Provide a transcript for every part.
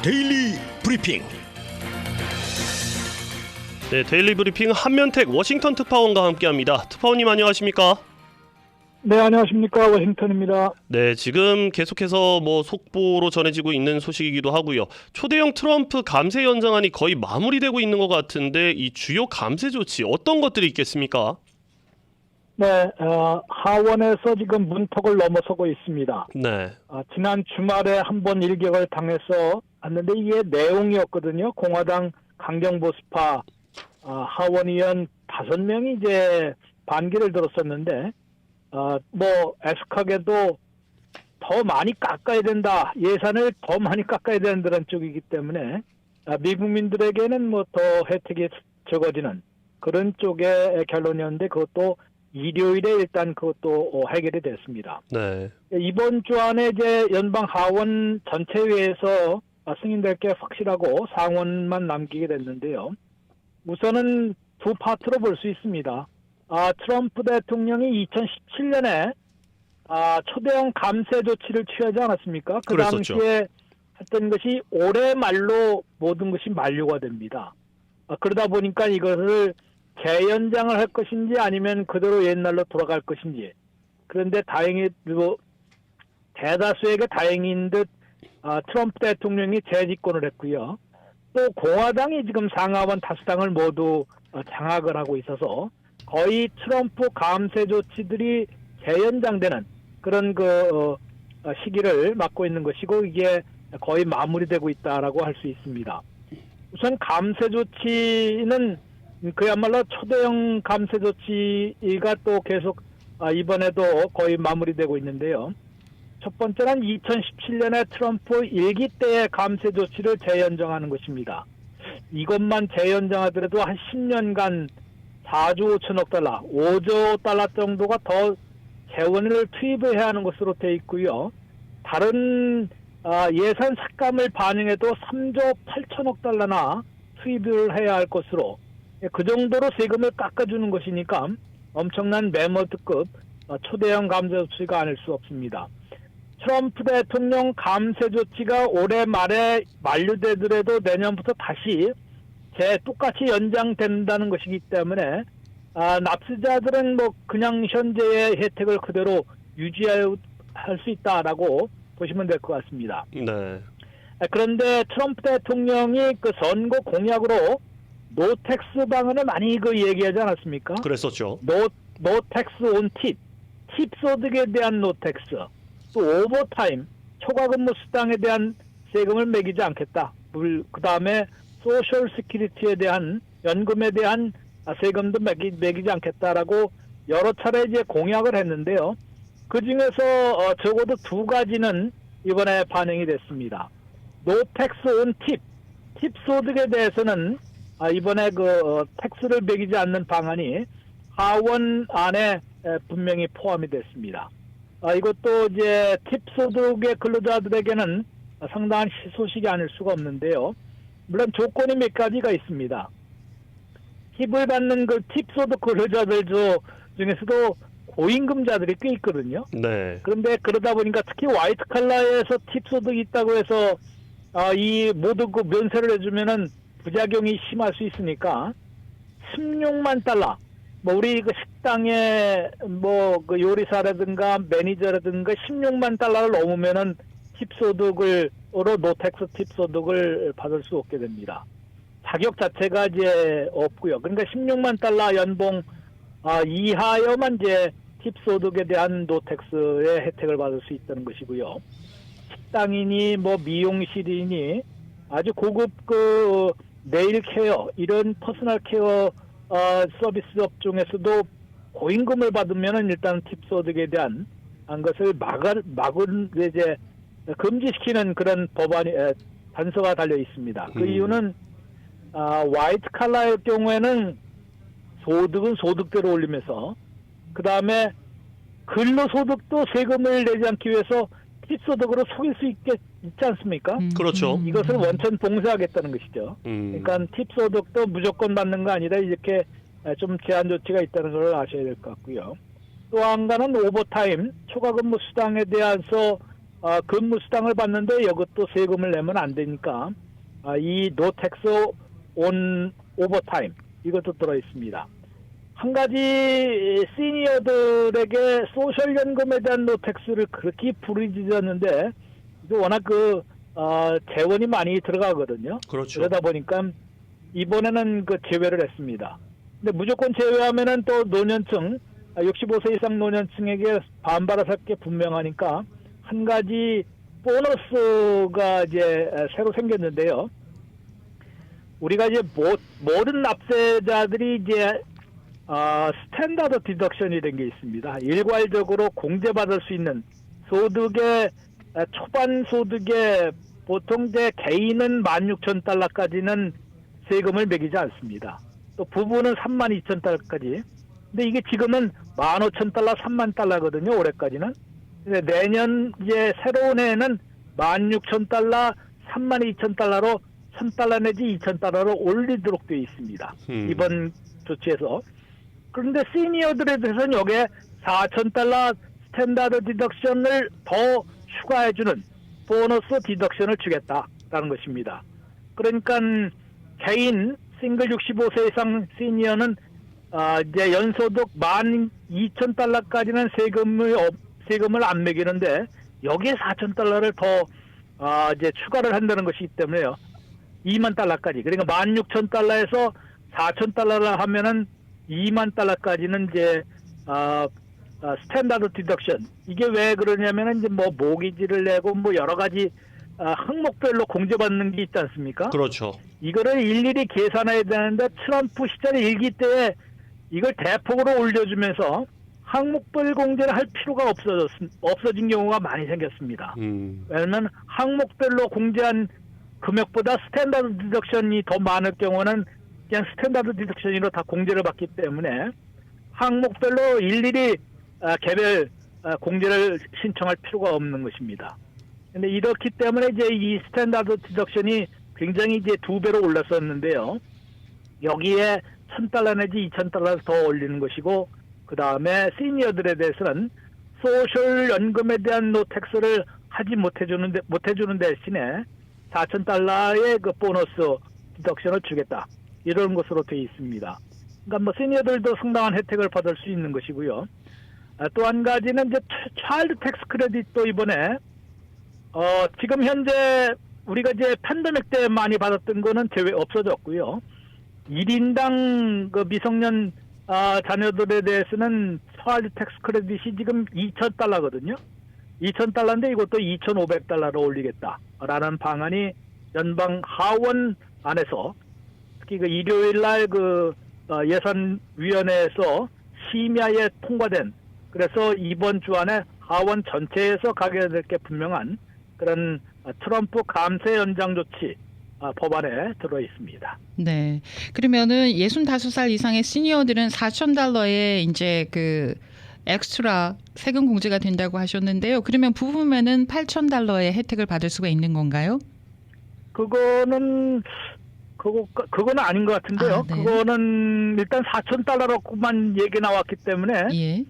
데일리 브리핑. 네, 데일리 브리핑 한면택 워싱턴 특파원과 함께합니다. 특파원님 안녕하십니까? 네, 안녕하십니까. 워싱턴입니다. 네, 지금 계속해서 속보로 전해지고 있는 소식이기도 하고요. 초대형 트럼프 감세 연장안이 거의 마무리되고 있는 것 같은데 이 주요 감세 조치 어떤 것들이 있겠습니까? 네, 하원에서 지금 문턱을 넘어서고 있습니다. 네, 지난 주말에 한번 일격을 당해서 왔는데 이게 내용이었거든요. 공화당 강경보수파 하원의원 5명이 이제 반기를 들었었는데 애석하게도 더 많이 깎아야 된다. 예산을 더 많이 깎아야 되는 쪽이기 때문에 미국민들에게는 더 혜택이 적어지는 그런 쪽의 결론이었는데 그것도 일요일에 일단 그것도 해결이 됐습니다. 네, 이번 주 안에 이제 연방 하원 전체회에서 승인될 게 확실하고 상원만 남기게 됐는데요. 우선은 두 파트로 볼 수 있습니다. 트럼프 대통령이 2017년에 초대형 감세 조치를 취하지 않았습니까? 그 그랬었죠. 당시에 했던 것이 올해 말로 모든 것이 만료가 됩니다. 그러다 보니까 이것을 재연장을 할 것인지 아니면 그대로 옛날로 돌아갈 것인지. 그런데 다행히 대다수에게 다행인 듯 트럼프 대통령이 재집권을 했고요. 또 공화당이 지금 상하원 다수당을 모두 장악을 하고 있어서 거의 트럼프 감세 조치들이 재연장되는 그런 시기를 맞고 있는 것이고 이게 거의 마무리되고 있다라고 할 수 있습니다. 우선 감세 조치는 그야말로 초대형 감세 조치가 또 계속 이번에도 거의 마무리되고 있는데요. 첫 번째는 2017년에 트럼프 1기 때의 감세 조치를 재연장하는 것입니다. 이것만 재연장하더라도 한 10년간 4조 5천억 달러, 5조 달러 정도가 더 재원을 투입을 해야 하는 것으로 되어 있고요. 다른 예산 삭감을 반영해도 3조 8천억 달러나 투입을 해야 할 것으로 그 정도로 세금을 깎아주는 것이니까 엄청난 매머드급 초대형 감세 조치가 아닐 수 없습니다. 트럼프 대통령 감세 조치가 올해 말에 만료되더라도 내년부터 다시 똑같이 연장된다는 것이기 때문에 납세자들은 그냥 현재의 혜택을 그대로 유지할 수 있다라고 보시면 될 것 같습니다. 네, 그런데 트럼프 대통령이 그 선거 공약으로 노텍스 방안을 많이 얘기하지 않았습니까? 그랬었죠. 노텍스 온 팁 소득에 대한 노텍스, 또 오버타임, 초과 근무 수당에 대한 세금을 매기지 않겠다. 그 다음에 소셜 시큐리티에 대한 연금에 대한 세금도 매기지 않겠다라고 여러 차례 이제 공약을 했는데요. 그 중에서 적어도 두 가지는 이번에 반영이 됐습니다. 노텍스 온 팁 소득에 대해서는 이번에 텍스를 매기지 않는 방안이 하원 안에 분명히 포함이 됐습니다. 이것도 이제 팁 소득의 근로자들에게는 상당한 희소식이 아닐 수가 없는데요. 물론 조건이 몇 가지가 있습니다. 팁을 받는 팁 소득 근로자들 중에서도 고임금자들이 꽤 있거든요. 네, 그런데 그러다 보니까 특히 화이트 칼라에서 팁 소득이 있다고 해서 이 모두 면세를 해주면은 부작용이 심할 수 있으니까 16만 달러. 우리 식당에 요리사라든가 매니저라든가 16만 달러를 넘으면은 팁 소득으로 노텍스 팁 소득을 받을 수 없게 됩니다. 자격 자체가 이제 없고요. 그러니까 16만 달러 연봉 이하여만 이제 팁 소득에 대한 노텍스의 혜택을 받을 수 있다는 것이고요. 식당이니 미용실이니 아주 고급 네일 케어 이런 퍼스널 케어 서비스 업종에서도 고임금을 받으면은 일단 팁 소득에 대한 것을 막은 이제 금지시키는 그런 법안이 단서가 달려 있습니다. 그 이유는 화이트 칼라의 경우에는 소득은 소득대로 올리면서 그 다음에 근로소득도 세금을 내지 않기 위해서 팁 소득으로 속일 수 있지 않습니까? 그렇죠. 이것을 원천 봉쇄하겠다는 것이죠. 그러니까 팁 소득도 무조건 받는 거 아니라 이렇게 좀 제한 조치가 있다는 걸 아셔야 될 것 같고요. 또 한 가지는 오버타임, 초과 근무 수당에 대해서 근무 수당을 받는데 이것도 세금을 내면 안 되니까 이 노텍스 온 오버타임 이것도 들어 있습니다. 한 가지 시니어들에게 소셜연금에 대한 노텍스를 그렇게 부르짖었는데 워낙 재원이 많이 들어가거든요. 그렇죠. 그러다 보니까 이번에는 제외를 했습니다. 근데 무조건 제외하면은 또 노년층 65세 이상 노년층에게 반발을 할 게 분명하니까 한 가지 보너스가 이제 새로 생겼는데요. 우리가 이제 모든 납세자들이 이제 스탠다드 디덕션이라는 게 있습니다. 일괄적으로 공제받을 수 있는 소득의 초반 소득의 보통 이제 개인은 16,000달러까지는 세금을 매기지 않습니다. 또 부부는 32,000달러까지. 근데 이게 지금은 15,000달러, 30,000달러거든요. 올해까지는. 근데 내년 이제 새로운 해에는 16,000달러, 32,000달러로 1,000달러 내지 2,000달러로 올리도록 되어 있습니다. 이번 조치에서. 그런데 시니어들에 대해서는 여기에 4,000달러 스탠다드 디덕션을 더 추가해주는 보너스 디덕션을 주겠다라는 것입니다. 그러니까 개인 싱글 65세 이상 시니어는 이제 연소득 12,000달러까지는 세금을 안 매기는데 여기에 4,000달러를 더 이제 추가를 한다는 것이기 때문에요. 2만 달러까지. 그러니까 16,000달러에서 4,000달러를 하면은 2만 달러까지는 이제 스탠다드 디덕션. 이게 왜 그러냐면은 이제 뭐 모기지를 내고 뭐 여러 가지 항목별로 공제받는 게 있지 않습니까? 그렇죠. 이거를 일일이 계산해야 되는데 트럼프 시절 1기 때 이걸 대폭으로 올려주면서 항목별 공제를 할 필요가 없어진 경우가 많이 생겼습니다. 왜냐하면 항목별로 공제한 금액보다 스탠다드 디덕션이 더 많을 경우는 그냥 스탠다드 디덕션으로 다 공제를 받기 때문에 항목별로 일일이 개별 공제를 신청할 필요가 없는 것입니다. 근데 이렇기 때문에 이제 이 스탠다드 디덕션이 굉장히 이제 2배로 올랐었는데요. 여기에 1,000달러 내지 2,000달러를 더 올리는 것이고, 그 다음에 시니어들에 대해서는 소셜 연금에 대한 노텍스를 하지 못해주는 대신에 4,000달러의 그 보너스 디덕션을 주겠다. 이런 것으로 되어 있습니다. 그러니까 뭐 시니어들도 상당한 혜택을 받을 수 있는 것이고요. 또 한 가지는 이제 차일드 텍스 크레딧도 이번에 지금 현재 우리가 이제 팬데믹 때 많이 받았던 거는 없어졌고요. 1인당 그 미성년 자녀들에 대해서는 차일드 텍스 크레딧이 지금 2,000달러거든요. 2,000달러인데 이것도 2,500달러로 올리겠다라는 방안이 연방 하원 안에서 특히 그 일요일 날 예산위원회에서 심야에 통과된, 그래서 이번 주 안에 하원 전체에서 가게 될 게 분명한 그런 트럼프 감세 연장 조치 법안에 들어 있습니다. 네. 그러면은 65살 이상의 시니어들은 4,000달러에 이제 그 엑스트라 세금 공제가 된다고 하셨는데요. 그러면 부부면은 8,000달러의 혜택을 받을 수가 있는 건가요? 그거는 아닌 것 같은데요. 네. 그거는 일단 4,000달러로만 얘기 나왔기 때문에 예.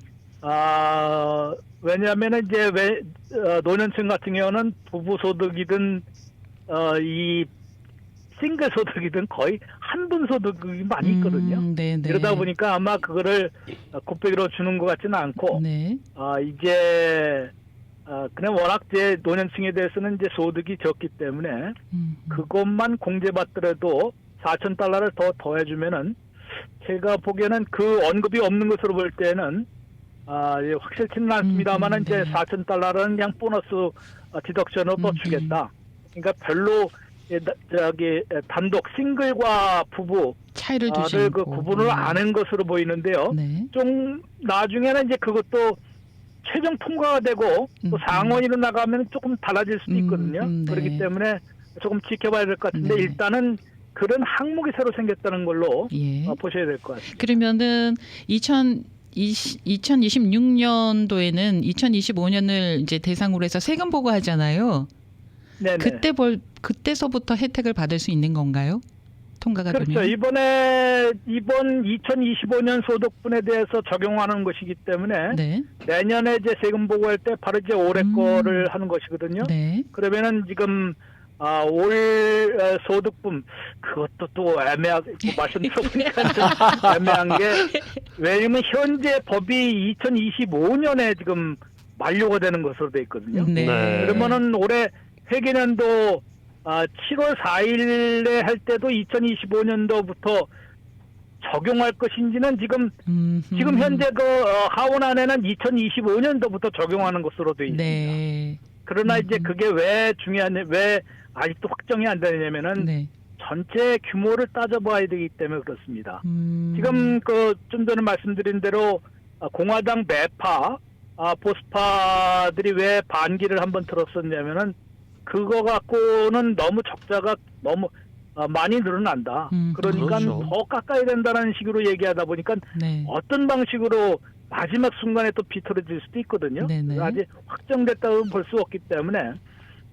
왜냐하면 이제 노년층 같은 경우는 부부 소득이든 이 싱글 소득이든 거의 한 분 소득이 많이 있거든요. 네. 그러다 보니까 아마 그거를 곱빼기로 주는 것 같지는 않고, 네. 이제 그냥 워낙 이제 노년층에 대해서는 이제 소득이 적기 때문에 그것만 공제받더라도 4,000달러를 더 더해주면은 제가 보기에는 그 언급이 없는 것으로 볼 때는 확실치는 않습니다만은 네. 이제 4,000달러는 그냥 보너스 디덕션으로 또 주겠다. 그러니까 별로 단독 싱글과 부부 차이를 두지 그 않고. 구분을 안 한 것으로 보이는데요. 네. 좀 나중에는 이제 그것도 최종 통과가 되고 또 상원으로 나가면 조금 달라질 수도 있거든요. 네. 그렇기 때문에 조금 지켜봐야 될 것 같은데 네. 일단은 그런 항목이 새로 생겼다는 걸로 예. 보셔야 될 것 같습니다. 그러면은 2026년도에는 2025년을 이제 대상으로 해서 세금 보고하잖아요. 네네. 그때서부터 혜택을 받을 수 있는 건가요? 통과가 그렇죠. 되면. 이번 2025년 소득분에 대해서 적용하는 것이기 때문에 네. 내년에 이제 세금 보고할 때 바로 이제 올해 거를 하는 것이거든요. 네. 그러면은 지금 올 소득분 그것도 또 애매하게 말씀 들어보니까 좀 애매한 게 왜냐면 현재 법이 2025년에 지금 만료가 되는 것으로 돼 있거든요. 네. 네. 그러면은 올해 회계년도 7월 4일에 할 때도 2025년도부터 적용할 것인지는 지금 현재 그 하원안에는 2025년도부터 적용하는 것으로 되어 있습니다. 네. 그러나 이제 그게 왜 왜 아직도 확정이 안 되냐면은 네. 전체 규모를 따져봐야 되기 때문에 그렇습니다. 지금 그 좀 전에 말씀드린 대로 공화당 매파 보수파들이 왜 반기를 한번 들었었냐면은 그거 갖고는 너무 적자가 너무 많이 늘어난다. 그러니까 그렇죠. 더 깎아야 된다는 식으로 얘기하다 보니까 네. 어떤 방식으로 마지막 순간에 또 비틀어질 수도 있거든요. 네네. 아직 확정됐다고 볼 수 없기 때문에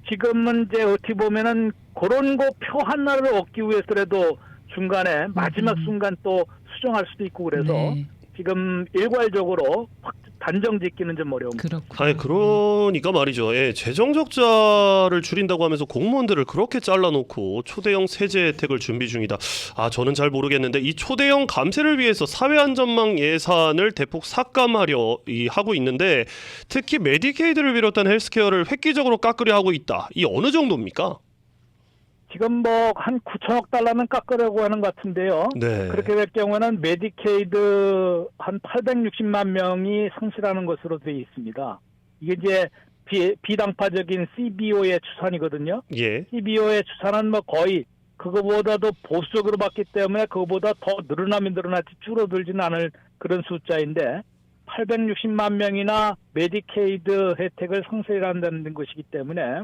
지금은 이제 어떻게 보면은 그런 거 표 하나를 얻기 위해서라도 중간에 마지막 순간 또 수정할 수도 있고 그래서 네. 지금 일괄적으로 확 단정 짓기는 좀 어려운니다. 그렇군요. 아니 그러니까 말이죠. 예, 재정 적자를 줄인다고 하면서 공무원들을 그렇게 잘라놓고 초대형 세제 혜택을 준비 중이다. 저는 잘 모르겠는데 이 초대형 감세를 위해서 사회안전망 예산을 대폭 삭감하려 하고 있는데 특히 메디케이드를 비롯한 헬스케어를 획기적으로 깎으려 하고 있다. 이 어느 정도입니까? 지금 한 9천억 달러는 깎으려고 하는 것 같은데요. 네. 그렇게 될 경우는 메디케이드 한 860만 명이 상실하는 것으로 되어 있습니다. 이게 이제 비당파적인 CBO의 추산이거든요. 예. CBO의 추산은 거의 그거보다도 보수적으로 봤기 때문에 그거보다 더 늘어나면 늘어났지 줄어들지는 않을 그런 숫자인데 860만 명이나 메디케이드 혜택을 상실한다는 것이기 때문에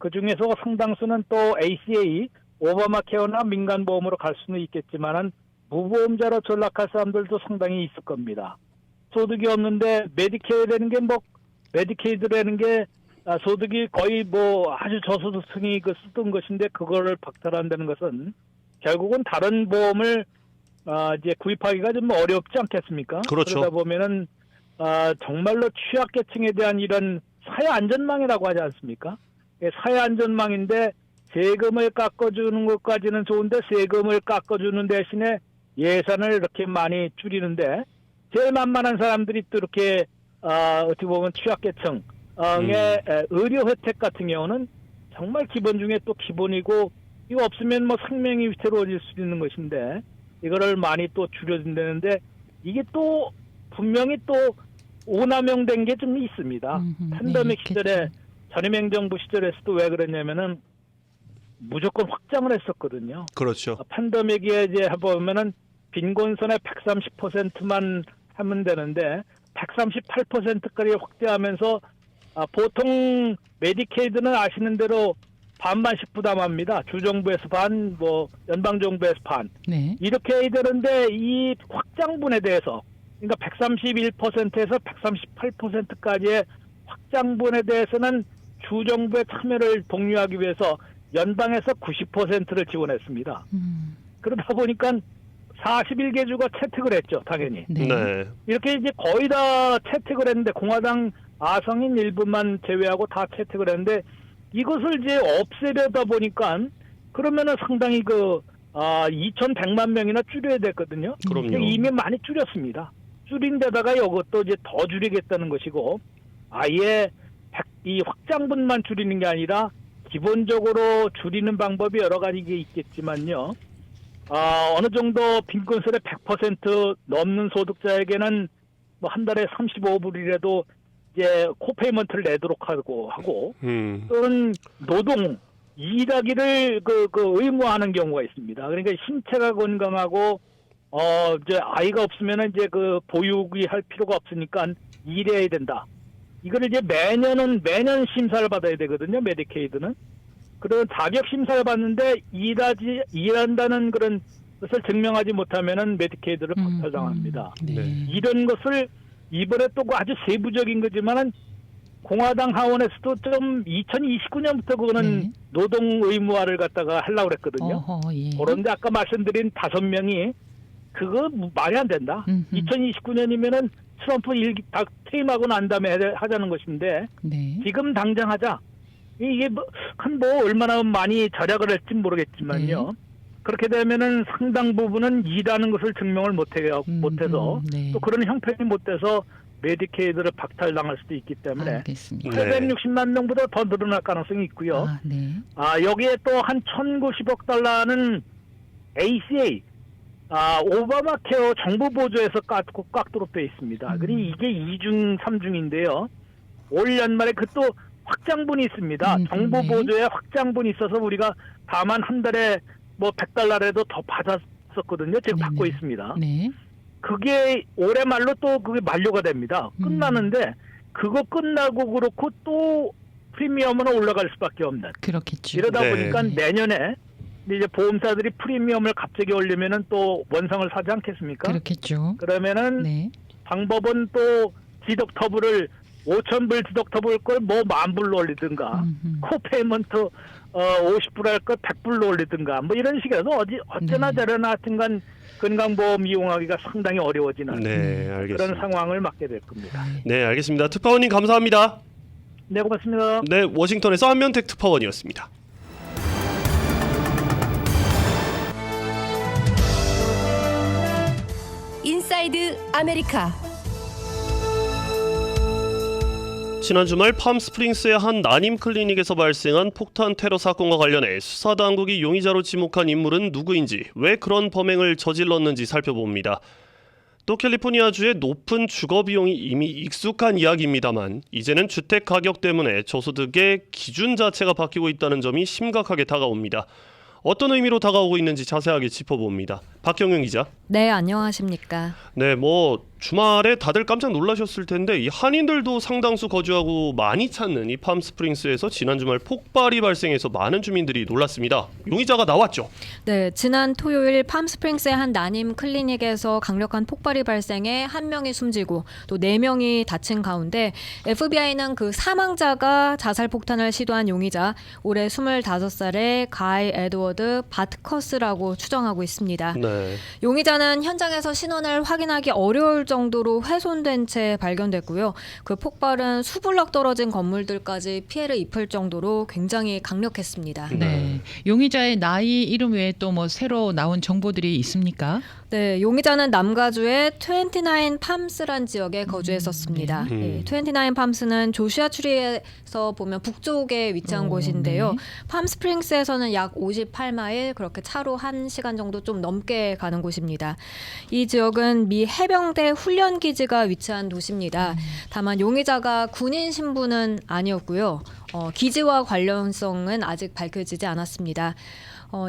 그 중에서 상당수는 또 ACA, 오바마 케어나 민간보험으로 갈 수는 있겠지만은 무보험자로 전락할 사람들도 상당히 있을 겁니다. 소득이 없는데 메디케이드라는 게 소득이 거의 아주 저소득층이 쓰던 것인데 그거를 박탈한다는 것은 결국은 다른 보험을 이제 구입하기가 좀 어렵지 않겠습니까? 그렇죠. 그러다 보면은 정말로 취약계층에 대한 이런 사회 안전망이라고 하지 않습니까? 사회 안전망인데 세금을 깎아주는 것까지는 좋은데 세금을 깎아주는 대신에 예산을 이렇게 많이 줄이는데 제일 만만한 사람들이 또 이렇게 어떻게 보면 취약계층의 의료 혜택 같은 경우는 정말 기본 중에 또 기본이고 이거 없으면 생명이 위태로워질 수 있는 것인데 이거를 많이 또 줄여준다는데 이게 또 분명히 또 오남용된 게 좀 있습니다. 팬데믹 시절에 전임 행정부 시절에서도 왜 그랬냐면은 무조건 확장을 했었거든요. 그렇죠. 팬데믹에 이제 보면은 빈곤선의 130%만 하면 되는데 138%까지 확대하면서 보통 메디케이드는 아시는 대로 반반씩 부담합니다. 주정부에서 반, 연방정부에서 반. 네. 이렇게 해야 되는데 이 확장분에 대해서 그러니까 131%에서 138%까지의 확장분에 대해서는 주정부의 참여를 독려하기 위해서 연방에서 90%를 지원했습니다. 그러다 보니까 41개 주가 채택을 했죠, 당연히. 네. 네. 이렇게 이제 거의 다 채택을 했는데 공화당 아성인 일부만 제외하고 다 채택을 했는데 이것을 이제 없애려다 보니까 그러면은 상당히 2,100만 명이나 줄여야 됐거든요. 그럼요. 이미 많이 줄였습니다. 줄인 데다가 이것도 이제 더 줄이겠다는 것이고 아예 이 확장분만 줄이는 게 아니라 기본적으로 줄이는 방법이 여러 가지 있겠지만요. 어느 정도 빈곤세를 100% 넘는 소득자에게는 한 달에 35불이라도 이제 코페이먼트를 내도록 하고 또는 일하기를 의무화하는 경우가 있습니다. 그러니까 신체가 건강하고 이제 아이가 없으면은 이제 보육이 할 필요가 없으니까 일해야 된다. 이거를 이제 매년 심사를 받아야 되거든요. 메디케이드는. 그런 자격 심사를 받는데 일한다는 그런 것을 증명하지 못하면은 메디케이드를 박탈당합니다. 네. 이런 것을 이번에 또 아주 세부적인 거지만은 공화당 하원에서도 좀 2029년부터 그거는 네. 노동 의무화를 갖다가 하려고 그랬거든요. 어허, 예. 그런데 아까 말씀드린 5명이 그거 말이 안 된다. 음흠. 2029년이면은 트럼프 일기 다 퇴임하고 난 다음에 하자는 것인데 네. 지금 당장 하자. 이게 한 얼마나 많이 절약을 할지 모르겠지만요. 그렇게 되면은 상당 부분은 일하는 것을 증명을 못해서 네. 또 그런 형편이 못 돼서 메디케이드를 박탈당할 수도 있기 때문에 알겠습니다. 네. 860만 명보다 더 늘어날 가능성이 있고요. 아, 네. 여기에 또 한 1,090억 달러는 ACA, 오바마 케어 정부 보조에서 깎도록 되어 있습니다. 그리고 이게 2중, 3중인데요. 올 연말에 그 또 확장분이 있습니다. 정부 네. 보조에 확장분이 있어서 우리가 다만 한 달에 100달러라도 더 받았었거든요. 지금 받고 네네. 있습니다. 네. 그게 올해 말로 또 그게 만료가 됩니다. 끝나는데 그거 끝나고 그렇고 또 프리미엄은 올라갈 수밖에 없는. 그렇겠죠. 이러다 네. 보니까 내년에 이제 보험사들이 프리미엄을 갑자기 올리면은 또 원상을 사지 않겠습니까? 그렇겠죠. 그러면은 네. 방법은 또 디덕터블을 5,000불 디덕터블 걸 10,000불로 올리든가 코페이먼트 50불 할 걸 100불로 올리든가 이런 식이라서 어쩌나 네. 저러나 하여튼간 건강보험 이용하기가 상당히 어려워지는 네, 알겠습니다. 그런 상황을 맞게 될 겁니다. 네, 알겠습니다. 특파원님 감사합니다. 네, 고맙습니다. 네, 워싱턴에서 한면택 특파원이었습니다. 인사이드 아메리카. 지난 주말 팜스프링스의 한 난임 클리닉에서 발생한 폭탄 테러 사건과 관련해 수사당국이 용의자로 지목한 인물은 누구인지, 왜 그런 범행을 저질렀는지 살펴봅니다. 또 캘리포니아주의 높은 주거 비용이 이미 익숙한 이야기입니다만 이제는 주택 가격 때문에 저소득의 기준 자체가 바뀌고 있다는 점이 심각하게 다가옵니다. 어떤 의미로 다가오고 있는지 자세하게 짚어봅니다. 박경영 기자. 네, 안녕하십니까. 네, 주말에 다들 깜짝 놀라셨을 텐데 이 한인들도 상당수 거주하고 많이 찾는 이 팜스프링스에서 지난 주말 폭발이 발생해서 많은 주민들이 놀랐습니다. 용의자가 나왔죠. 네, 지난 토요일 팜스프링스의 한 난임 클리닉에서 강력한 폭발이 발생해 한 명이 숨지고 또 4명이 다친 가운데 FBI는 그 사망자가 자살 폭탄을 시도한 용의자 올해 25살의 가이 에드워드 바트커스라고 추정하고 있습니다. 네. 용의자는 현장에서 신원을 확인하기 어려울 정도로 훼손된 채 발견됐고요. 그 폭발은 수블럭 떨어진 건물들까지 피해를 입힐 정도로 굉장히 강력했습니다. 네. 용의자의 나이, 이름 외에 또 새로 나온 정보들이 있습니까? 네, 용의자는 남가주의 29 팜스란 지역에 거주했었습니다. 네. 29 팜스는 조슈아 추리에서 보면 북쪽에 위치한 곳인데요. 네. 팜스프링스에서는 약 58마일, 그렇게 차로 1시간 정도 좀 넘게 가는 곳입니다. 이 지역은 미 해병대 훈련기지가 위치한 도시입니다. 다만 용의자가 군인 신분은 아니었고요. 기지와 관련성은 아직 밝혀지지 않았습니다.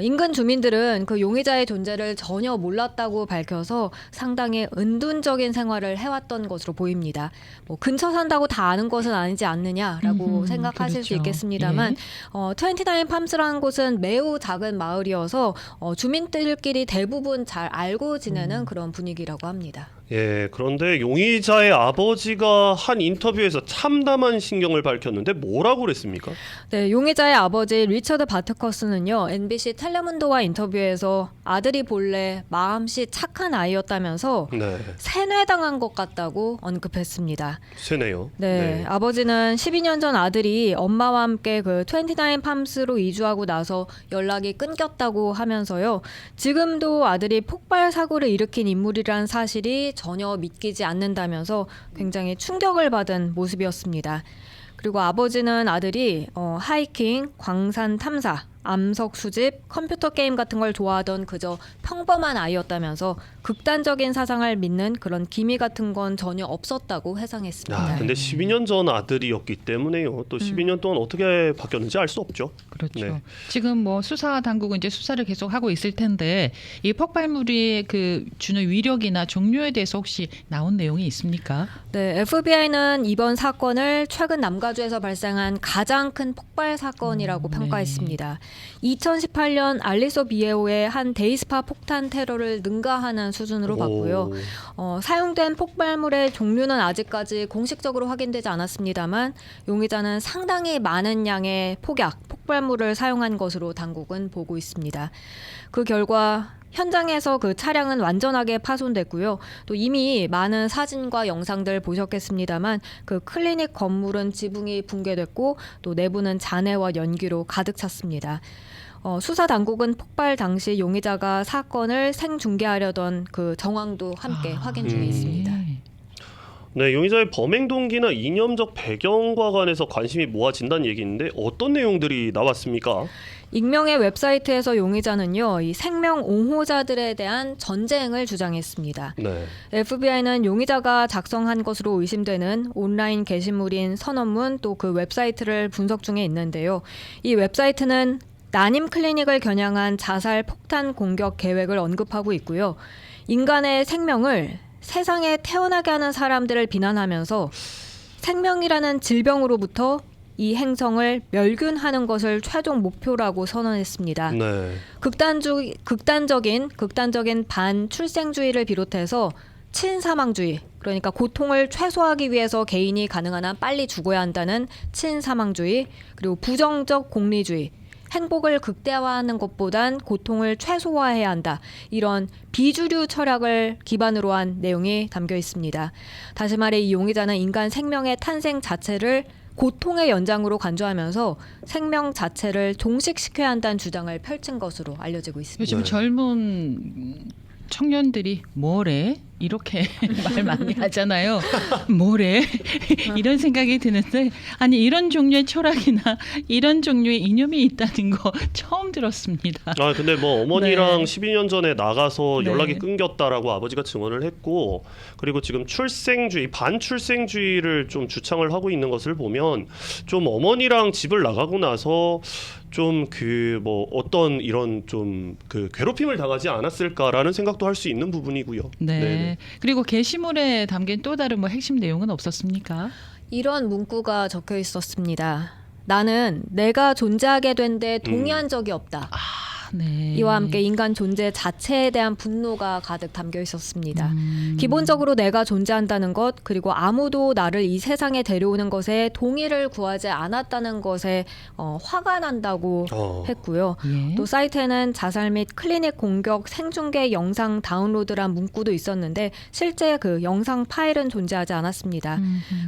인근 주민들은 그 용의자의 존재를 전혀 몰랐다고 밝혀서 상당히 은둔적인 생활을 해왔던 것으로 보입니다. 근처 산다고 다 아는 것은 아니지 않느냐라고 생각하실 수 그렇죠. 있겠습니다만 예. 29 팜스라는 곳은 매우 작은 마을이어서 주민들끼리 대부분 잘 알고 지내는 그런 분위기라고 합니다. 예, 그런데 용의자의 아버지가 한 인터뷰에서 참담한 신경을 밝혔는데 뭐라고 그랬습니까? 네, 용의자의 아버지 리처드 바트커스는요, MBC 텔레문도와 인터뷰에서 아들이 본래 마음씨 착한 아이였다면서 네, 세뇌당한 것 같다고 언급했습니다. 세네요. 네, 아버지는 12년 전 아들이 엄마와 함께 그 29 팜스로 이주하고 나서 연락이 끊겼다고 하면서요, 지금도 아들이 폭발 사고를 일으킨 인물이란 사실이 전혀 믿기지 않는다면서 굉장히 충격을 받은 모습이었습니다. 그리고 아버지는 아들이 하이킹, 광산 탐사, 암석 수집, 컴퓨터 게임 같은 걸 좋아하던 그저 평범한 아이였다면서 극단적인 사상을 믿는 그런 기미 같은 건 전혀 없었다고 해상했습니다. 근데 12년 전 아들이었기 때문에요. 또 12년 동안 어떻게 바뀌었는지 알 수 없죠. 그렇죠. 네. 지금 수사 당국은 이제 수사를 계속 하고 있을 텐데 이 폭발물이 그 주는 위력이나 종류에 대해서 혹시 나온 내용이 있습니까? 네, FBI는 이번 사건을 최근 남가주에서 발생한 가장 큰 폭발 사건이라고 평가했습니다. 2018년 알리소 비에오의 한 데이스파 폭탄 테러를 능가하는 수준으로 봤고요. 사용된 폭발물의 종류는 아직까지 공식적으로 확인되지 않았습니다만 용의자는 상당히 많은 양의 폭발물을 사용한 것으로 당국은 보고 있습니다. 그 결과 현장에서 그 차량은 완전하게 파손됐고요. 또 이미 많은 사진과 영상들 보셨겠습니다만 그 클리닉 건물은 지붕이 붕괴됐고 또 내부는 잔해와 연기로 가득 찼습니다. 수사 당국은 폭발 당시 용의자가 사건을 생중계하려던 그 정황도 함께 확인 중에 있습니다. 네, 용의자의 범행 동기나 이념적 배경과 관해서 관심이 모아진다는 얘기인데 어떤 내용들이 나왔습니까? 익명의 웹사이트에서 용의자는요, 이 생명 옹호자들에 대한 전쟁을 주장했습니다. 네. FBI는 용의자가 작성한 것으로 의심되는 온라인 게시물인 선언문 또 그 웹사이트를 분석 중에 있는데요. 이 웹사이트는 난임 클리닉을 겨냥한 자살 폭탄 공격 계획을 언급하고 있고요. 인간의 생명을 세상에 태어나게 하는 사람들을 비난하면서 생명이라는 질병으로부터 이 행성을 멸균하는 것을 최종 목표라고 선언했습니다. 네. 극단적인 반출생주의를 비롯해서 친사망주의, 그러니까 고통을 최소화하기 위해서 개인이 가능한 한 빨리 죽어야 한다는 친사망주의, 그리고 부정적 공리주의, 행복을 극대화하는 것보단 고통을 최소화해야 한다. 이런 비주류 철학을 기반으로 한 내용이 담겨 있습니다. 다시 말해 이 용의자는 인간 생명의 탄생 자체를 고통의 연장으로 간주하면서 생명 자체를 종식시켜야 한다는 주장을 펼친 것으로 알려지고 있습니다. 요즘 젊은 청년들이 뭐래? 이렇게 말 많이 하잖아요. 뭐래? 이런 생각이 드는데 아니 이런 종류의 철학이나 이런 종류의 이념이 있다는 거 처음 들었습니다. 아 근데 뭐 어머니랑 네. 12년 전에 나가서 네. 연락이 끊겼다라고 아버지가 증언을 했고 그리고 지금 출생주의 반출생주의를 좀 주창을 하고 있는 것을 보면 좀 어머니랑 집을 나가고 나서 좀 그 뭐 어떤 이런 좀 그 괴롭힘을 당하지 않았을까라는 생각도 할 수 있는 부분이고요. 네. 네네. 그리고 게시물에 담긴 또 다른 뭐 핵심 내용은 없었습니까? 이런 문구가 적혀 있었습니다. 나는 내가 존재하게 된 데 동의한 적이 없다. 네. 이와 함께 인간 존재 자체에 대한 분노가 가득 담겨 있었습니다. 기본적으로 내가 존재한다는 것, 그리고 아무도 나를 이 세상에 데려오는 것에 동의를 구하지 않았다는 것에 화가 난다고 했고요. 예. 또 사이트에는 자살 및 클리닉 공격 생중계 영상 다운로드란 문구도 있었는데 실제 그 영상 파일은 존재하지 않았습니다.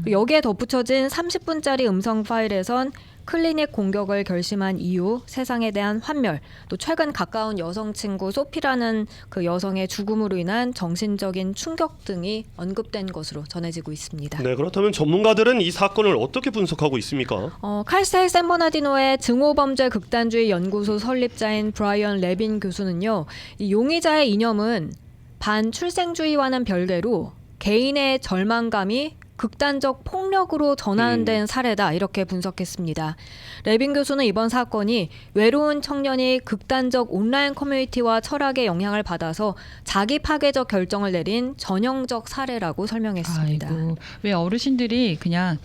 여기에 덧붙여진 30분짜리 음성 파일에선 클리닉 공격을 결심한 이유, 세상에 대한 환멸, 또 최근 가까운 여성 친구 소피라는 그 여성의 죽음으로 인한 정신적인 충격 등이 언급된 것으로 전해지고 있습니다. 네, 그렇다면 전문가들은 이 사건을 어떻게 분석하고 있습니까? 칼셀 샌버나디노의 증오범죄 극단주의 연구소 설립자인 브라이언 레빈 교수는요, 이 용의자의 이념은 반출생주의와는 별개로 개인의 절망감이 극단적 폭력으로 전환된 사례다 이렇게 분석했습니다. 레빈 교수는 이번 사건이 외로운 청년이 극단적 온라인 커뮤니티와 철학의 영향을 받아서 자기 파괴적 결정을 내린 전형적 사례라고 설명했습니다. 아이고, 왜 어르신들이 그냥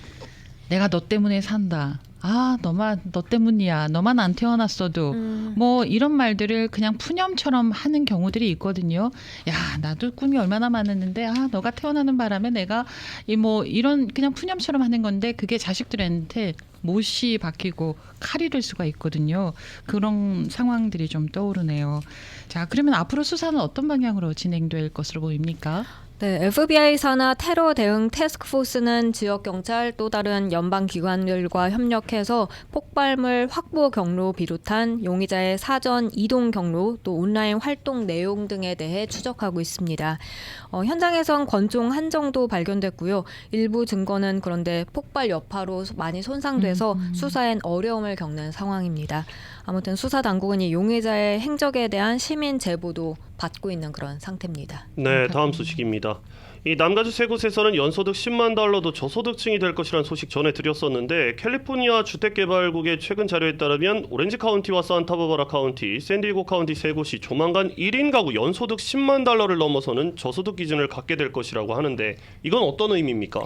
내가 너 때문에 산다. 아, 너 때문이야. 너만 안 태어났어도 뭐 이런 말들을 그냥 푸념처럼 하는 경우들이 있거든요. 야, 나도 꿈이 얼마나 많았는데 너가 태어나는 바람에 내가 이런 그냥 푸념처럼 하는 건데 그게 자식들한테 못이 박히고 칼이 될 수가 있거든요. 그런 상황들이 좀 떠오르네요. 자, 그러면 앞으로 수사는 어떤 방향으로 진행될 것으로 보입니까? 네, FBI 산하 테러 대응 태스크포스는 지역 경찰 또 다른 연방 기관들과 협력해서 폭발물 확보 경로 비롯한 용의자의 사전 이동 경로 또 온라인 활동 내용 등에 대해 추적하고 있습니다. 현장에선 권총 한 정도 발견됐고요. 일부 증거는 그런데 폭발 여파로 많이 손상돼서 수사엔 어려움을 겪는 상황입니다. 아무튼 수사 당국은 이 용의자의 행적에 대한 시민 제보도 받고 있는 그런 상태입니다. 네, 다음 소식입니다. 이 남가주 세 곳에서는 연소득 10만 달러도 저소득층이 될 것이라는 소식 전해드렸었는데 캘리포니아 주택개발국의 최근 자료에 따르면 오렌지 카운티와 산타바바라 카운티, 샌디에고 카운티 세 곳이 조만간 1인 가구 연소득 10만 달러를 넘어서는 저소득 기준을 갖게 될 것이라고 하는데 이건 어떤 의미입니까?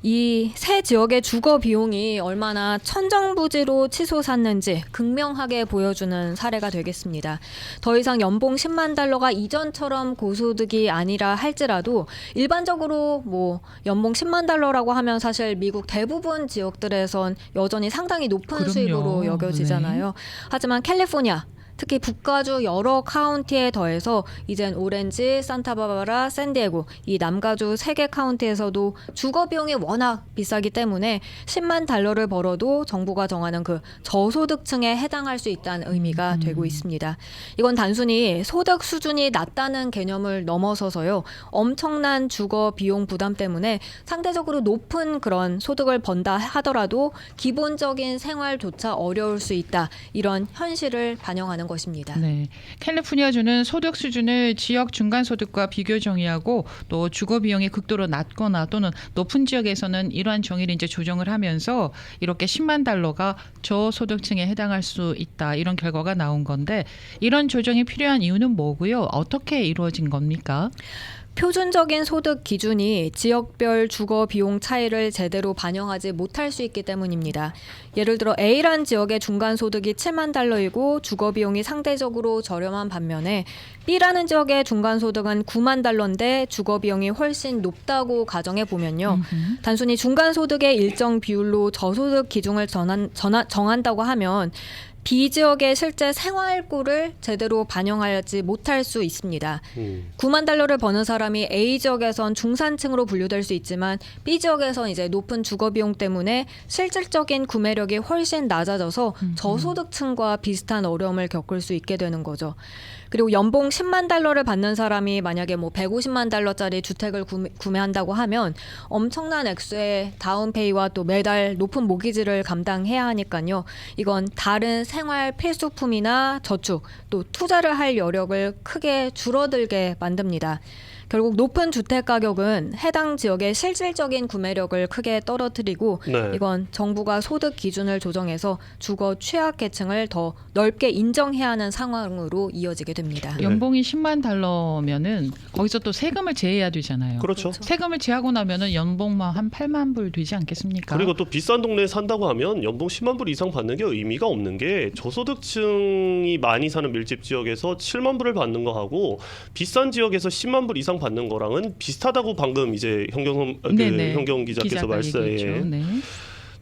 이 세 지역의 주거 비용이 얼마나 천정부지로 치솟았는지 극명하게 보여주는 사례가 되겠습니다. 더 이상 연봉 10만 달러가 이전처럼 고소득이 아니라 할지라도 일반적으로 뭐 연봉 10만 달러라고 하면 사실 미국 대부분 지역들에선 여전히 상당히 높은 그럼요. 수입으로 여겨지잖아요. 하지만 캘리포니아 특히 북가주 여러 카운티에 더해서 이젠 오렌지, 산타바바라, 샌디에고 이 남가주 3개 카운티에서도 주거 비용이 워낙 비싸기 때문에 10만 달러를 벌어도 정부가 정하는 그 저소득층에 해당할 수 있다는 의미가 되고 있습니다. 이건 단순히 소득 수준이 낮다는 개념을 넘어서서요. 엄청난 주거 비용 부담 때문에 상대적으로 높은 그런 소득을 번다 하더라도 기본적인 생활조차 어려울 수 있다. 이런 현실을 반영하는 것입니다. 네, 캘리포니아주는 소득 수준을 지역 중간 소득과 비교 정의하고 또 주거 비용이 극도로 낮거나 또는 높은 지역에서는 이러한 정의를 이제 조정을 하면서 이렇게 10만 달러가 저소득층에 해당할 수 있다 이런 결과가 나온 건데 이런 조정이 필요한 이유는 뭐고요? 어떻게 이루어진 겁니까? 표준적인 소득 기준이 지역별 주거 비용 차이를 제대로 반영하지 못할 수 있기 때문입니다. 예를 들어 A란 지역의 중간 소득이 7만 달러이고 주거 비용이 상대적으로 저렴한 반면에 B라는 지역의 중간 소득은 9만 달러인데 주거 비용이 훨씬 높다고 가정해 보면요. 단순히 중간 소득의 일정 비율로 저소득 기준을 정한다고 하면 B 지역의 실제 생활고를 제대로 반영하지 못할 수 있습니다. 9만 달러를 버는 사람이 A 지역에선 중산층으로 분류될 수 있지만 B 지역에선 이제 높은 주거 비용 때문에 실질적인 구매력이 훨씬 낮아져서 저소득층과 비슷한 어려움을 겪을 수 있게 되는 거죠. 그리고 연봉 10만 달러를 받는 사람이 만약에 뭐 150만 달러짜리 주택을 구매한다고 하면 엄청난 액수의 다운페이와 또 매달 높은 모기지를 감당해야 하니까요. 이건 다른 생활 필수품이나 저축 또 투자를 할 여력을 크게 줄어들게 만듭니다. 결국 높은 주택 가격은 해당 지역의 실질적인 구매력을 크게 떨어뜨리고 네. 이건 정부가 소득 기준을 조정해서 주거 취약계층을 더 넓게 인정해야 하는 상황으로 이어지게 됩니다. 연봉이 10만 달러면은 거기서 또 세금을 제해야 되잖아요. 그렇죠. 세금을 제하고 나면은 연봉만 한 8만 불 되지 않겠습니까? 그리고 또 비싼 동네에 산다고 하면 연봉 10만 불 이상 받는 게 의미가 없는 게 저소득층이 많이 사는 밀집 지역에서 7만 불을 받는 거하고 비싼 지역에서 10만 불 이상 받는 거랑은 비슷하다고 방금 이제 현경 기자께서 말씀해. 네.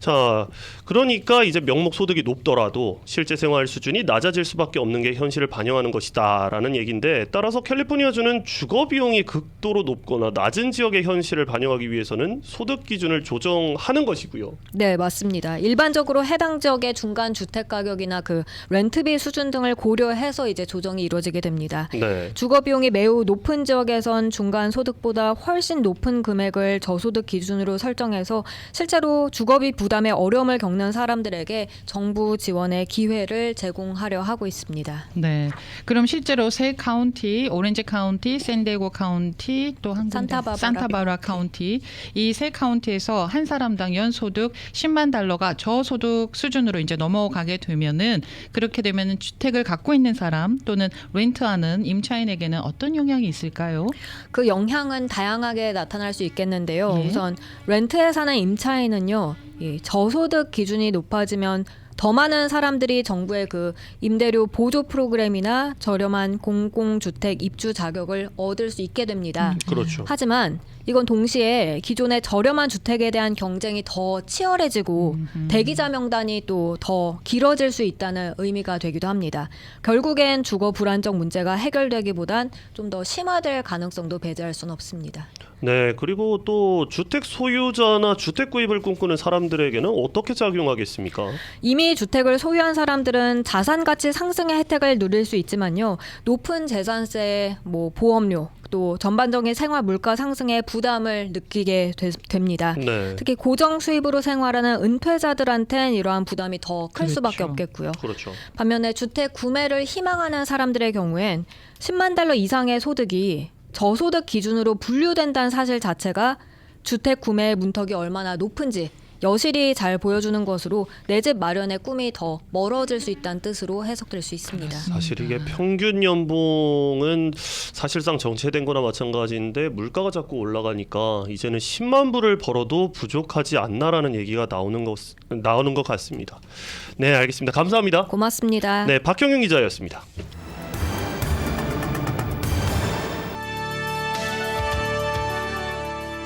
자, 그러니까 이제 명목 소득이 높더라도 실제 생활 수준이 낮아질 수밖에 없는 게 현실을 반영하는 것이다라는 얘기인데 따라서 캘리포니아주는 주거 비용이 극도로 높거나 낮은 지역의 현실을 반영하기 위해서는 소득 기준을 조정하는 것이고요. 네, 맞습니다. 일반적으로 해당 지역의 중간 주택 가격이나 그 렌트비 수준 등을 고려해서 이제 조정이 이루어지게 됩니다. 네. 주거 비용이 매우 높은 지역에선 중간 소득보다 훨씬 높은 금액을 저소득 기준으로 설정해서 실제로 주거비 부담에 어려움을 겪는 사람들에게 정부 지원의 기회를 제공하려 하고 있습니다. 네. 그럼 실제로 세 카운티, 오렌지 카운티, 샌디에고 카운티, 또 한 군데 산타바바라 카운티 이 세 카운티에서 한 사람당 연소득 10만 달러가 저소득 수준으로 이제 넘어가게 되면은 그렇게 되면은 주택을 갖고 있는 사람 또는 렌트하는 임차인에게는 어떤 영향이 있을까요? 그 영향은 다양하게 나타날 수 있겠는데요. 예. 우선 렌트에 사는 임차인은요. 이 저소득 기준이 높아지면 더 많은 사람들이 정부의 그 임대료 보조 프로그램이나 저렴한 공공주택 입주 자격을 얻을 수 있게 됩니다. 그렇죠. 하지만 이건 동시에 기존의 저렴한 주택에 대한 경쟁이 더 치열해지고 대기자 명단이 또 더 길어질 수 있다는 의미가 되기도 합니다. 결국엔 주거 불안정 문제가 해결되기보단 좀 더 심화될 가능성도 배제할 수는 없습니다. 네, 그리고 또 주택 소유자나 주택 구입을 꿈꾸는 사람들에게는 어떻게 작용하겠습니까? 이미 주택을 소유한 사람들은 자산 가치 상승의 혜택을 누릴 수 있지만요. 높은 재산세, 보험료, 또 전반적인 생활 물가 상승의 부담을 느끼게 됩니다. 네. 특히 고정 수입으로 생활하는 은퇴자들한테는 이러한 부담이 더 클 수밖에 그렇죠. 없겠고요. 그렇죠. 반면에 주택 구매를 희망하는 사람들의 경우엔 10만 달러 이상의 소득이 저소득 기준으로 분류된다는 사실 자체가 주택 구매 문턱이 얼마나 높은지 여실히 잘 보여주는 것으로 내 집 마련의 꿈이 더 멀어질 수 있다는 뜻으로 해석될 수 있습니다. 사실 이게 평균 연봉은 사실상 정체된 거나 마찬가지인데 물가가 자꾸 올라가니까 이제는 10만 불을 벌어도 부족하지 않나라는 얘기가 나오는 것 같습니다. 네, 알겠습니다. 감사합니다. 고맙습니다. 네, 박경영 기자였습니다.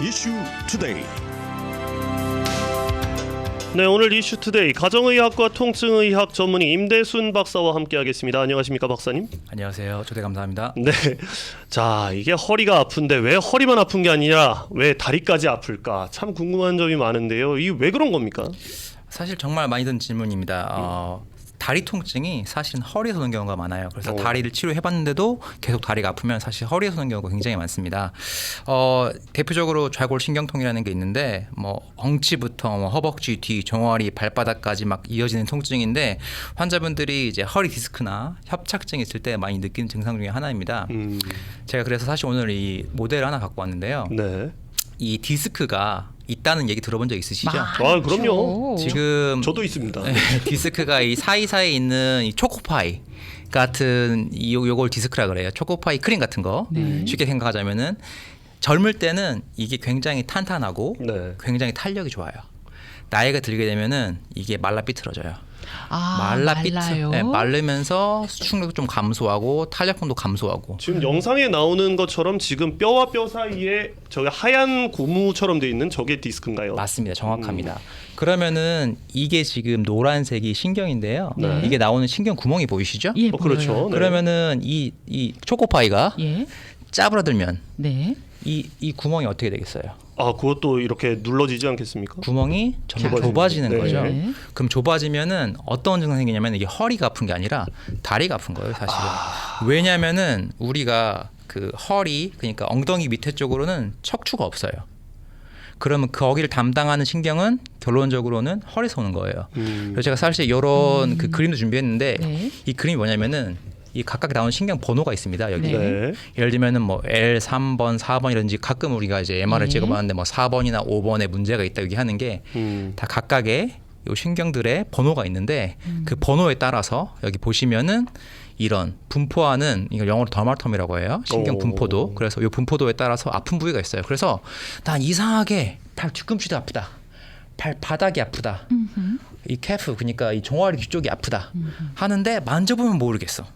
이슈 투데이. 네, 오늘 이슈 투데이 가정의학과 통증의학 전문의 임대순 박사와 함께하겠습니다. 안녕하십니까, 박사님? 안녕하세요. 초대 감사합니다. 네, 자, 이게 허리가 아픈데 왜 허리만 아픈 게 아니라 왜 다리까지 아플까? 참 궁금한 점이 많은데요. 이게 왜 그런 겁니까? 사실 정말 많이 든 질문입니다. 다리 통증이 사실은 허리에서 오는 경우가 많아요. 그래서 다리를 치료해봤는데도 계속 다리가 아프면 사실 허리에서 오는 경우가 굉장히 많습니다. 대표적으로 좌골신경통이라는 게 있는데 뭐 엉치부터 허벅지 뒤, 종아리, 발바닥까지 막 이어지는 통증인데 환자분들이 이제 허리 디스크나 협착증이 있을 때 많이 느끼는 증상 중에 하나입니다. 제가 그래서 사실 오늘 이 모델을 하나 갖고 왔는데요. 네. 이 디스크가 있다는 얘기 들어본 적 있으시죠? 아, 그럼요. 지금 저도 있습니다. 디스크가 이 사이사이에 있는 이 초코파이 같은 요걸 디스크라 그래요. 초코파이 크림 같은 거. 쉽게 생각하자면은 젊을 때는 이게 굉장히 탄탄하고 네. 굉장히 탄력이 좋아요. 나이가 들게 되면은 이게 말라 삐뚤어져요. 말라요? 네, 마르면서 수축력도 좀 감소하고 탄력성도 감소하고. 지금 영상에 나오는 것처럼 지금 뼈와 뼈 사이에 저기 하얀 고무처럼 돼 있는 저게 디스크인가요? 맞습니다. 정확합니다. 그러면은 이게 지금 노란색이 신경인데요. 네. 이게 나오는 신경 구멍이 보이시죠? 예, 그렇죠. 보여요. 네. 그러면은 이 초코파이가 예, 짜부러들면 네. 이 구멍이 어떻게 되겠어요? 아, 그것도 이렇게 눌러지지 않겠습니까? 구멍이 점점 좁아지는 좁아지는 거죠. 거죠. 네. 그럼 좁아지면은 어떤 증상이 생기냐면 이게 허리가 아픈 게 아니라 다리가 아픈 거예요, 사실은. 왜냐면은 우리가 그 허리, 그러니까 엉덩이 밑에 쪽으로는 척추가 없어요. 그러면 거기를 담당하는 신경은 결론적으로는 허리에서 오는 거예요. 그래서 제가 사실 이런 그 그림도 준비했는데 네. 이 그림이 뭐냐면은 이 각각 나오는 신경 번호가 있습니다. 여기. 네. 예를 들면은 뭐 L 3번, 4번이라든지 가끔 우리가 이제 MR을 네. 찍어봤는데 뭐 4번이나 5번에 문제가 있다 얘기하는 게 다 각각의 요 신경들의 번호가 있는데 그 번호에 따라서 여기 보시면은 이런 분포하는 이걸 영어로 더마텀이라고 해요. 신경 분포도. 그래서 이 분포도에 따라서 아픈 부위가 있어요. 그래서 난 이상하게 발 뒤꿈치도 아프다. 발바닥이 아프다. 이 캐프 그러니까 이 종아리 뒤쪽이 아프다. 하는데 만져보면 모르겠어.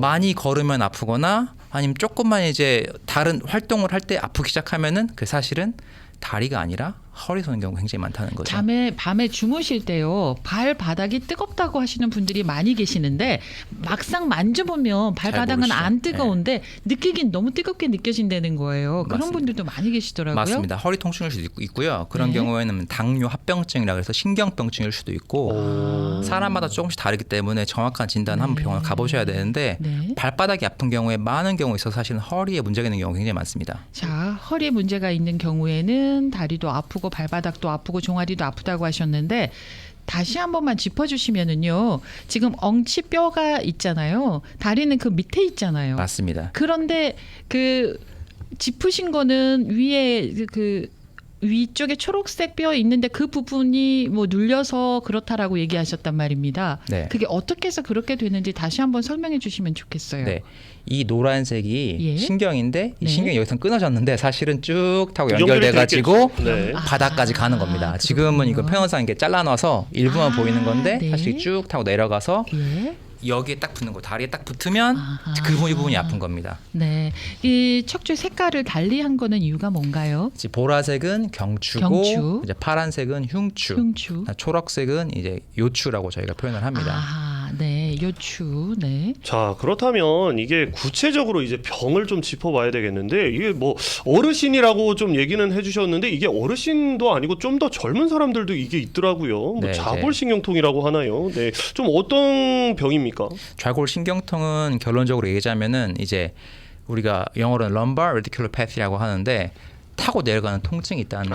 많이 걸으면 아프거나 아니면 조금만 이제 다른 활동을 할 때 아프기 시작하면은 그 사실은 다리가 아니라 허리에서 오는 경우가 굉장히 많다는 거죠. 밤에 주무실 때요, 발바닥이 뜨겁다고 하시는 분들이 많이 계시는데 막상 만져보면 발바닥은 모르시죠. 안 뜨거운데 느끼긴 너무 뜨겁게 느껴진다는 거예요. 그런 맞습니다. 분들도 많이 계시더라고요. 맞습니다. 허리 통증일 수도 있고요. 그런 네. 경우에는 당뇨 합병증이라 그래서 신경병증일 수도 있고 사람마다 조금씩 다르기 때문에 정확한 진단 한번 병원을 가보셔야 되는데 네. 발바닥이 아픈 경우에 많은 경우에 있어서 사실은 허리에 문제가 있는 경우가 굉장히 많습니다. 자, 허리에 문제가 있는 경우에는 다리도 아프고 발바닥도 아프고 종아리도 아프다고 하셨는데 다시 한 번만 짚어주시면은요. 지금 엉치뼈가 있잖아요. 다리는 그 밑에 있잖아요. 맞습니다. 그런데 그 짚으신 거는 위에 그 위쪽에 초록색 뼈 있는데 그 부분이 뭐 눌려서 그렇다라고 얘기하셨단 말입니다. 네. 그게 어떻게 해서 그렇게 되는지 다시 한번 설명해 주시면 좋겠어요. 네. 이 노란색이 예. 신경인데 이 네. 신경이 여기서 끊어졌는데 사실은 쭉 타고 연결이 연결돼 가지고 됐겠죠. 네. 바닥까지 가는 겁니다. 지금은 이거 평형상 이렇게 잘라놔서 일부만 보이는 건데 네. 사실 쭉 타고 내려가서 예. 여기에 딱 붙는 거 다리에 딱 붙으면 아하. 그 부분이 아픈 겁니다. 네. 이 척추 색깔을 달리한 거는 이유가 뭔가요? 이제 보라색은 경추고 경추. 이제 파란색은 흉추, 흉추. 초록색은 이제 요추라고 저희가 표현을 합니다. 아, 네. 요추. 네. 자, 그렇다면 이게 구체적으로 이제 병을 좀 짚어봐야 되겠는데 이게 뭐 어르신이라고 좀 얘기는 해주셨는데 이게 어르신도 아니고 좀 더 젊은 사람들도 이게 있더라고요. 뭐 네, 좌골신경통이라고 하나요? 네, 좀 어떤 병입니까? 좌골신경통은 결론적으로 얘기하자면은 이제 우리가 영어로는 lumbar radiculopathy라고 하는데 타고 내려가는 통증이 있다는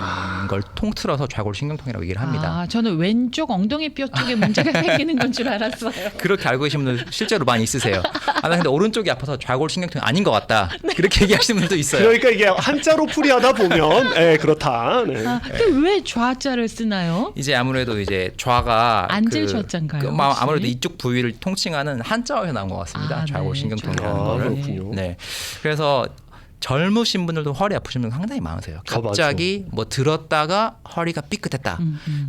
걸 통틀어서 좌골신경통이라고 얘기를 합니다. 아, 저는 왼쪽 엉덩이 뼈 쪽에 문제가 생기는 건 줄 알았어요. 그렇게 알고 계신 분들 실제로 많이 있으세요. 아, 나 근데 오른쪽이 아파서 좌골신경통이 아닌 것 같다. 그렇게 얘기하시는 분들도 있어요. 그러니까 이게 한자로 풀이하다 보면 그렇다. 네. 아, 근데 왜 좌자를 쓰나요? 이제 아무래도 이제 좌가 앉을 좌자인가요, 아무래도 혹시? 이쪽 부위를 통칭하는 한자어에서 나온 것 같습니다. 아, 네. 좌골신경통이라는 아, 거를. 그렇군요. 네. 그래서 젊으신 분들도 허리 아프신 분들 상당히 많으세요. 갑자기 뭐 들었다가 허리가 삐끗했다.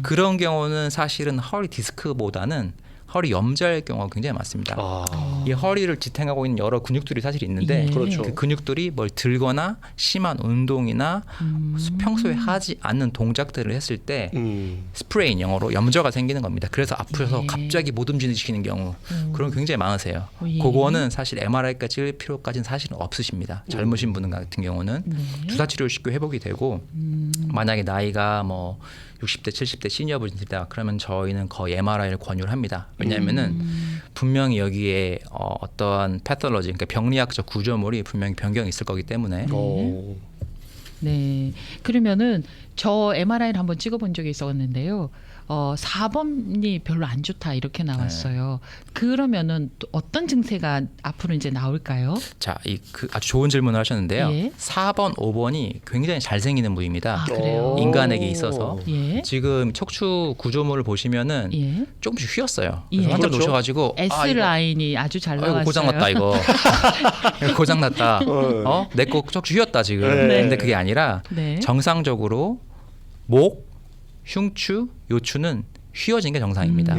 그런 경우는 사실은 허리 디스크보다는 허리 염좌일 경우가 굉장히 많습니다. 아, 이 허리를 지탱하고 있는 여러 근육들이 사실 있는데 예. 그렇죠. 그 근육들이 뭘 들거나 심한 운동이나 평소에 하지 않는 동작들을 했을 때 스프레인 영어로 염좌가 생기는 겁니다. 그래서 아프셔서 예. 갑자기 못 움직이시는 경우 그런 굉장히 많으세요. 예. 그거는 사실 MRI까지 찍을 필요까지는 사실은 없으십니다. 젊으신 분 같은 경우는 네. 주사 치료 쉽게 회복이 되고 만약에 나이가 뭐 60대, 70대 시니어분들이다. 그러면 저희는 거의 MRI를 권유를 합니다. 왜냐하면은 분명히 여기에 어떠한 패톨로지, 그러니까 병리학적 구조물이 분명히 변경이 있을 거기 때문에 어. 네. 그러면은 저 MRI를 한번 찍어본 적이 있었는데요. 4번이 별로 안 좋다 이렇게 나왔어요. 그러면은 또 어떤 증세가 앞으로 이제 나올까요? 자, 그 아주 좋은 질문을 하셨는데요. 예. 4번, 5번이 굉장히 잘생기는 부위입니다. 아, 그래요? 인간에게 있어서 예. 지금 척추 구조물을 보시면은 예. 조금씩 휘었어요. 예. 그래서 환자 그렇죠. 오셔가지고 S 이거 라인이 아주 잘 나왔어요. 아이고 고장났다 이거. 이거 고장났다. 내 거 척추 휘었다 지금. 네. 근데 그게 아니라 네. 정상적으로 목, 흉추, 요추는 휘어진 게 정상입니다.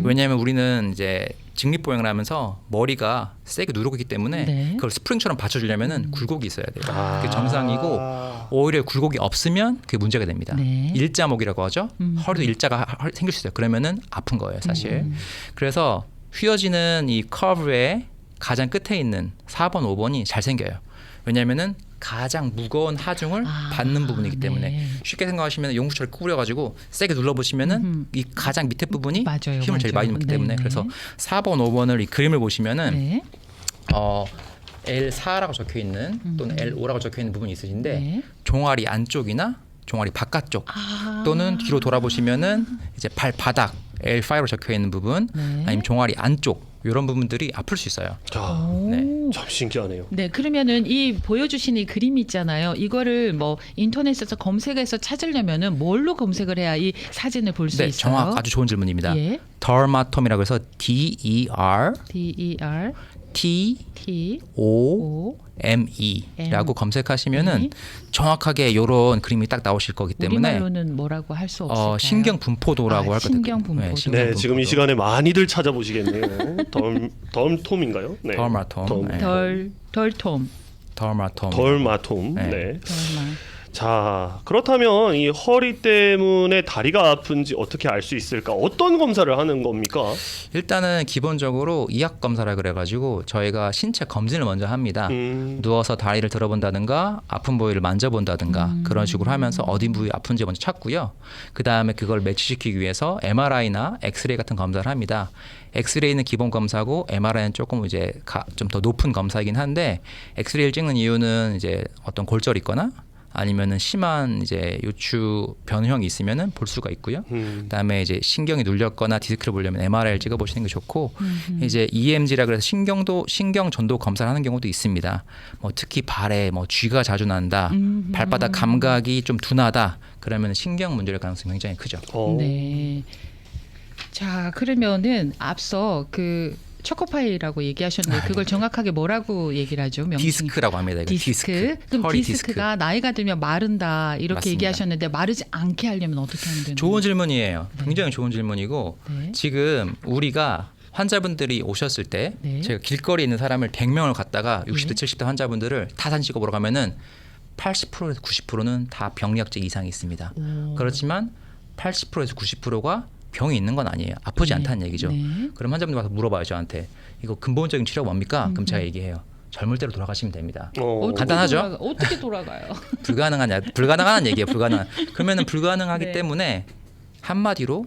왜냐하면 우리는 이제 직립보행을 하면서 머리가 세게 누르고 있기 때문에 네. 그걸 스프링처럼 받쳐주려면은 굴곡이 있어야 돼요. 아. 그게 정상이고 오히려 굴곡이 없으면 그게 문제가 됩니다. 네. 일자목이라고 하죠. 허리도 일자가 생길 수 있어요. 그러면은 아픈 거예요, 사실. 그래서 휘어지는 이 커브의 가장 끝에 있는 4번, 5번이 잘 생겨요. 왜냐하면은 가장 무거운 하중을 받는 부분이기 때문에 네. 쉽게 생각하시면 용구처럼 꾸려가지고 세게 눌러보시면은 이 가장 밑에 부분이 맞아요, 힘을 제일 맞아요. 많이 받기 때문에 네. 그래서 4번, 5번을 이 그림을 보시면은 네. L4라고 적혀 있는 또는 L5라고 적혀 있는 부분이 있으신데 네. 종아리 안쪽이나 종아리 바깥쪽 아. 또는 뒤로 돌아보시면은 이제 발바닥 L5로 적혀 있는 부분 네. 아니면 종아리 안쪽 이런 부분들이 아플 수 있어요. 자, 네. 참 신기하네요. 네, 그러면은 이 보여주신 이 그림 있잖아요. 이거를 뭐 인터넷에서 검색해서 찾으려면은 뭘로 검색을 해야 이 사진을 볼 수 네, 있어요? 정확 아주 좋은 질문입니다. 예. 더마톰이라고 해서 DER DER T T O O ME라고 검색하시면은 네. 정확하게 이런 그림이 딱 나오실 거기 때문에 우리말로는 뭐라고 할 수 없을까요? 신경 분포도라고 할 거예요. 신경분포도. 네, 지금 이 시간에 많이들 찾아보시겠네요. 덤톰인가요? 네. 더마톰. 네. 덜톰. 더마톰. 덜마톰. 네. 네. 덜마. 자, 그렇다면 이 허리 때문에 다리가 아픈지 어떻게 알 수 있을까? 어떤 검사를 하는 겁니까? 일단은 기본적으로 이학 검사라 그래가지고 저희가 신체 검진을 먼저 합니다. 누워서 다리를 들어본다든가 아픈 부위를 만져본다든가 그런 식으로 하면서 어디 부위 아픈지 먼저 찾고요. 그 다음에 그걸 매치시키기 위해서 MRI나 엑스레이 같은 검사를 합니다. 엑스레이는 기본 검사고 MRI는 조금 이제 좀 더 높은 검사이긴 한데 엑스레이를 찍는 이유는 이제 어떤 골절이 있거나 아니면은 심한 이제 요추 변형이 있으면은 볼 수가 있고요. 그다음에 이제 신경이 눌렸거나 디스크를 보려면 MRI를 찍어보시는 게 좋고 이제 EMG라 그래서 신경 전도 검사를 하는 경우도 있습니다. 뭐 특히 발에 뭐 쥐가 자주 난다, 발바닥 감각이 좀 둔하다, 그러면 신경 문제일 가능성이 굉장히 크죠. 네. 자, 그러면은 앞서 그 초코파이라고 얘기하셨는데 그걸 정확하게 뭐라고 얘기를 하죠? 명칭이? 디스크라고 합니다. 이거 디스크. 그럼 허리 디스크가 나이가 들면 마른다 이렇게 맞습니다. 얘기하셨는데 마르지 않게 하려면 어떻게 하면 되나요? 좋은 질문이에요. 굉장히 좋은 질문이고 네. 지금 우리가 환자분들이 오셨을 때 네. 제가 길거리에 있는 사람을 100명을 갖다가 60대, 네. 70대 환자분들을 타산식으로 보러 가면은 80%에서 90%는 다 병리학적 이상이 있습니다. 그렇지만 80%에서 90%가 병이 있는 건 아니에요. 아프지 네. 않다는 얘기죠. 네. 그럼 환자분들 와서 물어봐요, 저한테. 이거 근본적인 치료가 뭡니까? 그럼 제가 얘기해요. 젊을 때로 돌아가시면 됩니다. 어떻게 간단하죠? 어떻게 돌아가요? 불가능한 얘기예요. 그러면은 불가능하기 네. 때문에 한마디로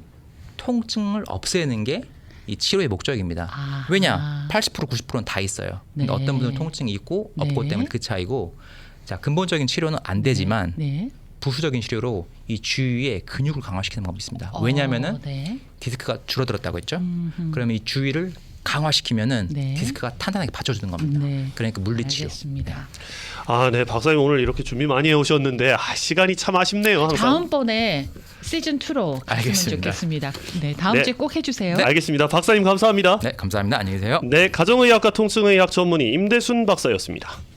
통증을 없애는 게 이 치료의 목적입니다. 아. 왜냐? 80% 90%는 다 있어요. 근데 네. 어떤 분들은 통증이 있고 없고 네. 때문에 그 차이고 자, 근본적인 치료는 안 되지만 네. 부수적인 치료로 이 주위의 근육을 강화시키는 방법이 있습니다. 왜냐하면은 네. 디스크가 줄어들었다고 했죠. 음흠. 그러면 이 주위를 강화시키면은 네. 디스크가 탄탄하게 받쳐주는 겁니다. 네. 그러니까 물리치료. 알겠습니다. 아, 네, 박사님 오늘 이렇게 준비 많이 해오셨는데 시간이 참 아쉽네요. 항상. 다음번에 시즌 2로 갔으면 알겠습니다. 좋겠습니다. 네, 다음 네. 주에 꼭 해주세요. 알겠습니다. 박사님 감사합니다. 네, 감사합니다. 안녕히 계세요. 네, 가정의학과 통증의학 전문의 임대순 박사였습니다.